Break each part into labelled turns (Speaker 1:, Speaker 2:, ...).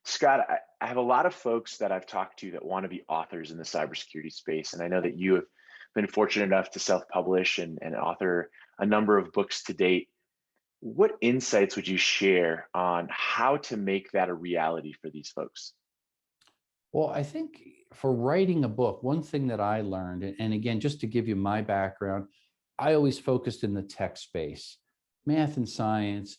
Speaker 1: Scott, I have a lot of folks that I've talked to that want to be authors in the cybersecurity space. And I know that you have been fortunate enough to self-publish and author a number of books to date. What insights would you share on how to make that a reality for these folks?
Speaker 2: Well, I think for writing a book, one thing that I learned, and again, just to give you my background, I always focused in the tech space. Math and science,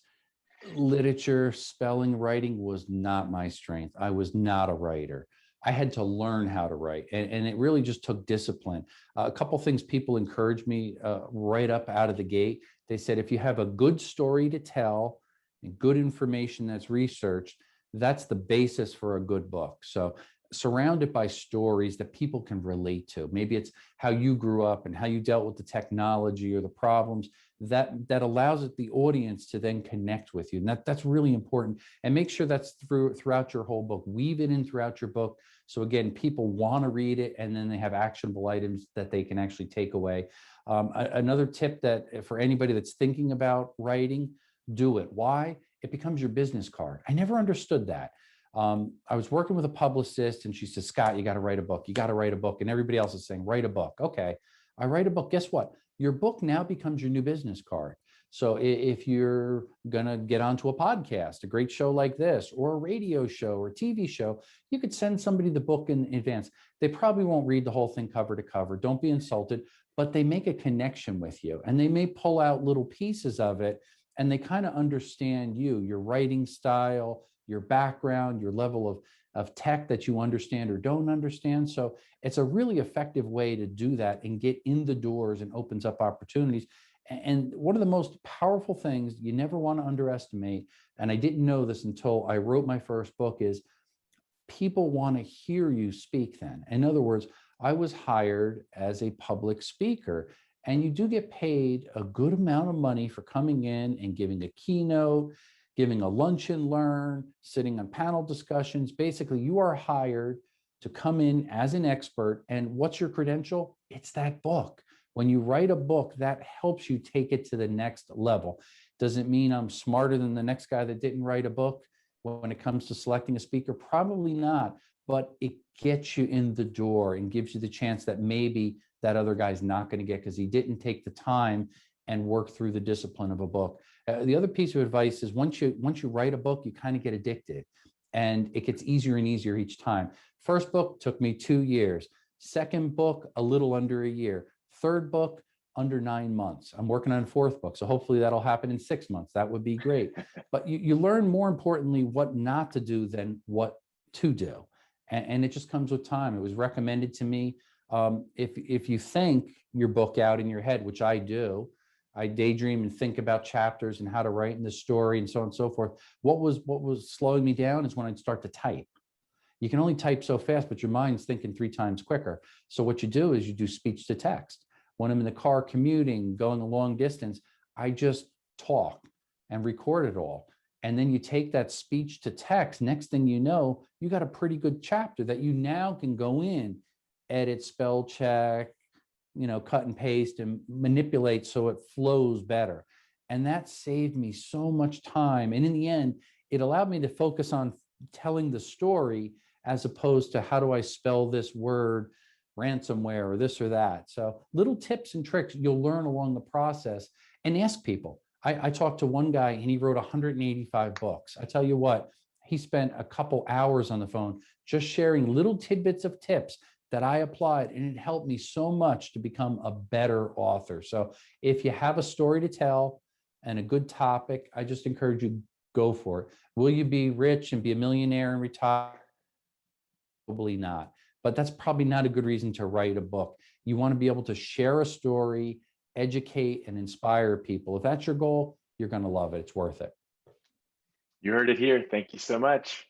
Speaker 2: literature, spelling, writing was not my strength. I was not a writer. I had to learn how to write, and it really just took discipline. A couple things people encouraged me right up out of the gate. They said, if you have a good story to tell and good information that's researched, that's the basis for a good book. So surround it by stories that people can relate to. Maybe it's how you grew up and how you dealt with the technology or the problems that allows it the audience to then connect with you. And that's really important. And make sure that's throughout your whole book. Weave it in throughout your book. So again, people want to read it, and then they have actionable items that they can actually take away. Another tip that for anybody that's thinking about writing, do it. Why? It becomes your business card. I never understood that. I was working with a publicist, and she says, Scott, you got to write a book. You got to write a book. And everybody else is saying, write a book. Okay. I write a book. Guess what? Your book now becomes your new business card. So if you're going to get onto a podcast, a great show like this, or a radio show or a TV show, you could send somebody the book in advance. They probably won't read the whole thing cover to cover. Don't be insulted, but they make a connection with you, and they may pull out little pieces of it, and they kind of understand you, your writing style, your background, your level of tech that you understand or don't understand. So it's a really effective way to do that and get in the doors and opens up opportunities. And one of the most powerful things you never want to underestimate, and I didn't know this until I wrote my first book, is people want to hear you speak then. In other words, I was hired as a public speaker, and you do get paid a good amount of money for coming in and giving a keynote, giving a lunch and learn, sitting on panel discussions. Basically, you are hired to come in as an expert. And what's your credential? It's that book. When you write a book, that helps you take it to the next level. Does it mean I'm smarter than the next guy that didn't write a book when it comes to selecting a speaker? Probably not, but it gets you in the door and gives you the chance that maybe that other guy's not going to get because he didn't take the time and work through the discipline of a book. The other piece of advice is once you write a book, you kind of get addicted, and it gets easier and easier each time. First book took me 2 years. Second book, a little under a year. Third book, under 9 months. I'm working on a fourth book, so hopefully that'll happen in 6 months. That would be great. But you learn, more importantly, what not to do than what to do, and it just comes with time. It was recommended to me. If you think your book out in your head, which I do, I daydream and think about chapters and how to write in the story and so on and so forth. What was slowing me down is when I'd start to type. You can only type so fast, but your mind's thinking 3 times quicker. So what you do is you do speech to text. When I'm in the car commuting, going a long distance, I just talk and record it all. And then you take that speech to text. Next thing you know, you got a pretty good chapter that you now can go in, edit, spell check, cut and paste and manipulate so it flows better. And that saved me so much time. And in the end, it allowed me to focus on telling the story as opposed to how do I spell this word, ransomware, or this or that. So little tips and tricks you'll learn along the process, and ask people. I talked to one guy and he wrote 185 books. I tell you what, he spent a couple hours on the phone just sharing little tidbits of tips that I applied, and it helped me so much to become a better author. So if you have a story to tell and a good topic, I just encourage you, go for it. Will you be rich and be a millionaire and retire? Probably not, but that's probably not a good reason to write a book. You want to be able to share a story, educate, and inspire people. If that's your goal, you're going to love it. It's worth it.
Speaker 1: You heard it here. Thank you so much.